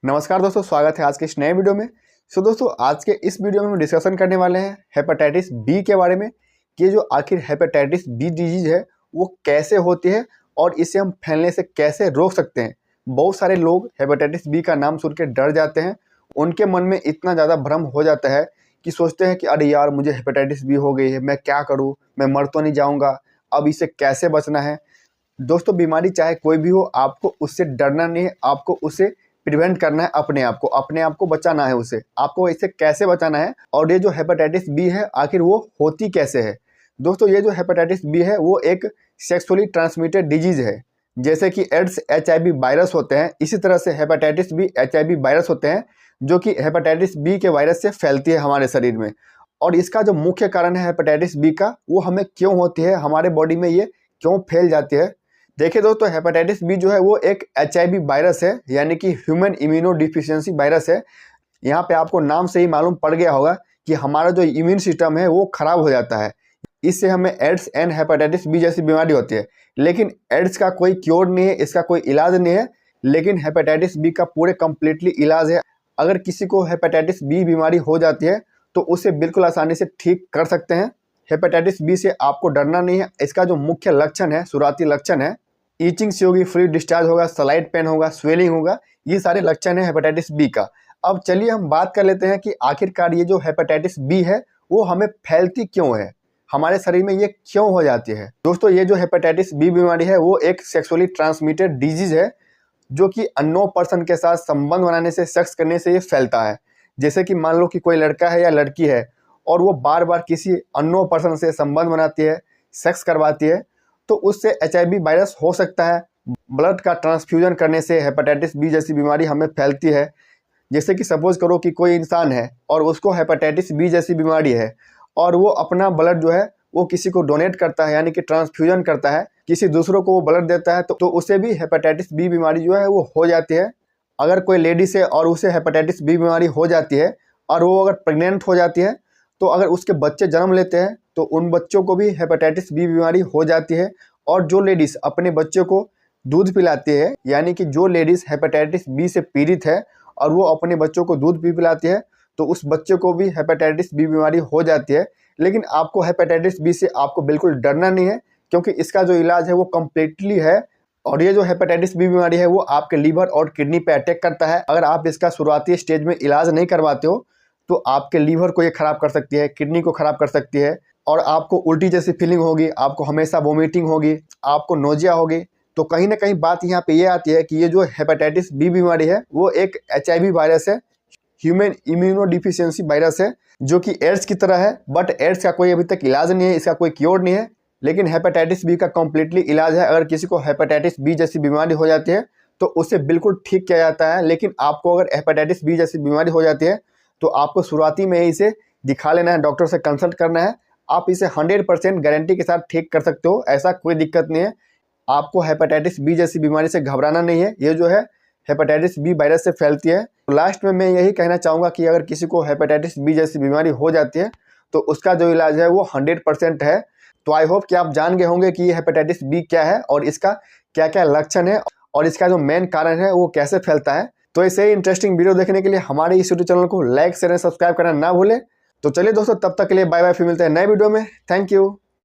नमस्कार दोस्तों, स्वागत है आज के इस नए वीडियो में। दोस्तों, आज के इस वीडियो में हम डिस्कशन करने वाले हैं हेपेटाइटिस बी के बारे में कि जो आखिर हेपेटाइटिस बी डिजीज है वो कैसे होती है और इसे हम फैलने से कैसे रोक सकते हैं। बहुत सारे लोग हेपेटाइटिस बी का नाम सुन के डर जाते हैं। उनके मन में इतना ज़्यादा भ्रम हो जाता है कि सोचते हैं कि अरे यार, मुझे हेपेटाइटिस बी हो गई है, मैं क्या करूँ, मैं मर तो नहीं जाऊँगा, अब इसे कैसे बचना है। दोस्तों, बीमारी चाहे कोई भी हो, आपको उससे डरना नहीं है, आपको उसे प्रिवेंट करना है। अपने आप को बचाना है उसे। आपको इसे कैसे बचाना है और ये जो हेपेटाइटिस बी है आखिर वो होती कैसे है। दोस्तों, ये जो हेपेटाइटिस बी है वो एक सेक्सुअली ट्रांसमिटेड डिजीज है। जैसे कि एड्स HIV वायरस होते हैं, इसी तरह से हेपेटाइटिस बी HIV वायरस होते हैं, जो कि हेपेटाइटिस बी के वायरस से फैलती है हमारे शरीर में। और इसका जो मुख्य कारण है हेपेटाइटिस बी का, वो हमें क्यों होती है, हमारे बॉडी में ये क्यों फैल जाती है। देखिए दोस्तों, हेपेटाइटिस बी जो है वो एक HIV वायरस है, यानी कि ह्यूमन इम्यूनो डिफिशियंसी वायरस है। यहाँ पे आपको नाम से ही मालूम पड़ गया होगा कि हमारा जो इम्यून सिस्टम है वो खराब हो जाता है। इससे हमें एड्स एंड हेपेटाइटिस बी जैसी बीमारी होती है। लेकिन एड्स का कोई क्योर नहीं है, इसका कोई इलाज नहीं है, लेकिन हेपेटाइटिस बी का पूरे कम्प्लीटली इलाज है। अगर किसी को हेपेटाइटिस बी बीमारी हो जाती है तो उसे बिल्कुल आसानी से ठीक कर सकते हैं। हेपेटाइटिस बी से आपको डरना नहीं है। इसका जो मुख्य लक्षण है, शुरुआती लक्षण है, ईचिंग सी होगी, फ्लूइड डिस्चार्ज होगा, स्लाइड पेन होगा, स्वेलिंग होगा, ये सारे लक्षण है हेपेटाइटिस बी का। अब चलिए हम बात कर लेते हैं कि आखिरकार ये जो हेपेटाइटिस बी है वो हमें फैलती क्यों है, हमारे शरीर में ये क्यों हो जाती है। दोस्तों, ये जो हेपेटाइटिस बी बीमारी है वो एक सेक्सुअली ट्रांसमिटेड डिजीज है, जो कि अननोन पर्सन के साथ संबंध बनाने से, सेक्स करने से ये फैलता है। जैसे कि मान लो कि कोई लड़का है या लड़की है और वो बार बार किसी अननोन पर्सन से संबंध बनाती है, सेक्स करवाती है, तो उससे HIV वायरस हो सकता है। ब्लड का ट्रांसफ्यूजन करने से हेपेटाइटिस बी जैसी बीमारी हमें फैलती है। जैसे कि सपोज करो कि कोई इंसान है और उसको हेपेटाइटिस बी जैसी बीमारी है और वो अपना ब्लड जो है वो किसी को डोनेट करता है, यानी कि ट्रांसफ्यूजन करता है, किसी दूसरों को वो ब्लड देता है, तो उसे भी हेपेटाइटिस बी बीमारी जो है वो हो जाती है। अगर कोई लेडीज है और उसे हेपेटाइटिस बी बीमारी हो जाती है और वो अगर प्रेग्नेंट हो जाती है, तो अगर उसके बच्चे जन्म लेते हैं तो उन बच्चों को भी हेपेटाइटिस बी बीमारी हो जाती है। और जो लेडीज़ अपने बच्चों को दूध पिलाती है, यानी कि जो लेडीज़ हेपेटाइटिस बी से पीड़ित है और वो अपने बच्चों को दूध भी पिलाती है, तो उस बच्चे को भी हेपेटाइटिस बी बीमारी हो जाती है। लेकिन आपको हेपेटाइटिस बी से आपको बिल्कुल डरना नहीं है, क्योंकि इसका जो इलाज है वो कम्प्लीटली है। और ये जो हेपेटाइटिस बी बीमारी है वो आपके लीवर और किडनी पे अटैक करता है। अगर आप इसका शुरुआती स्टेज में इलाज नहीं करवाते हो तो आपके लीवर को ये खराब कर सकती है, किडनी को खराब कर सकती है, और आपको उल्टी जैसी फीलिंग होगी, आपको हमेशा वोमिटिंग होगी, आपको नोजिया होगी। तो कहीं ना कहीं बात यहाँ पे ये आती है कि ये जो हेपेटाइटिस बी बीमारी है वो एक HIV वायरस है, ह्यूमन इम्यूनो डिफिशियंसी वायरस है, जो कि एड्स की तरह है। बट एड्स का कोई अभी तक इलाज नहीं है, इसका कोई क्योर नहीं है। लेकिन हेपेटाइटिस बी का कम्प्लीटली इलाज है। अगर किसी को हेपेटाइटिस बी जैसी बीमारी हो जाती है तो उसे बिल्कुल ठीक किया जाता है। लेकिन आपको अगर हेपेटाइटिस बी जैसी बीमारी हो जाती है तो आपको शुरुआती में ही इसे दिखा लेना है, डॉक्टर से कंसल्ट करना है। आप इसे 100% गारंटी के साथ ठीक कर सकते हो, ऐसा कोई दिक्कत नहीं है। आपको हेपेटाइटिस बी जैसी बीमारी से घबराना नहीं है। ये जो है हेपेटाइटिस बी वायरस से फैलती है। तो लास्ट में मैं यही कहना चाहूँगा कि अगर किसी को हेपेटाइटिस बी जैसी बीमारी हो जाती है तो उसका जो इलाज है वो 100% है। तो आई होप कि आप जान गए होंगे कि ये हेपेटाइटिस बी क्या है और इसका क्या क्या लक्षण है और इसका जो मेन कारण है वो कैसे फैलता है। तो ऐसे ही इंटरेस्टिंग वीडियो देखने के लिए हमारे इस यूट्यूब चैनल को लाइक शेयर एंड सब्सक्राइब करना ना भूलें। तो चलिए दोस्तों, तब तक के लिए बाय बाय, फिर मिलते हैं नए वीडियो में। Thank you.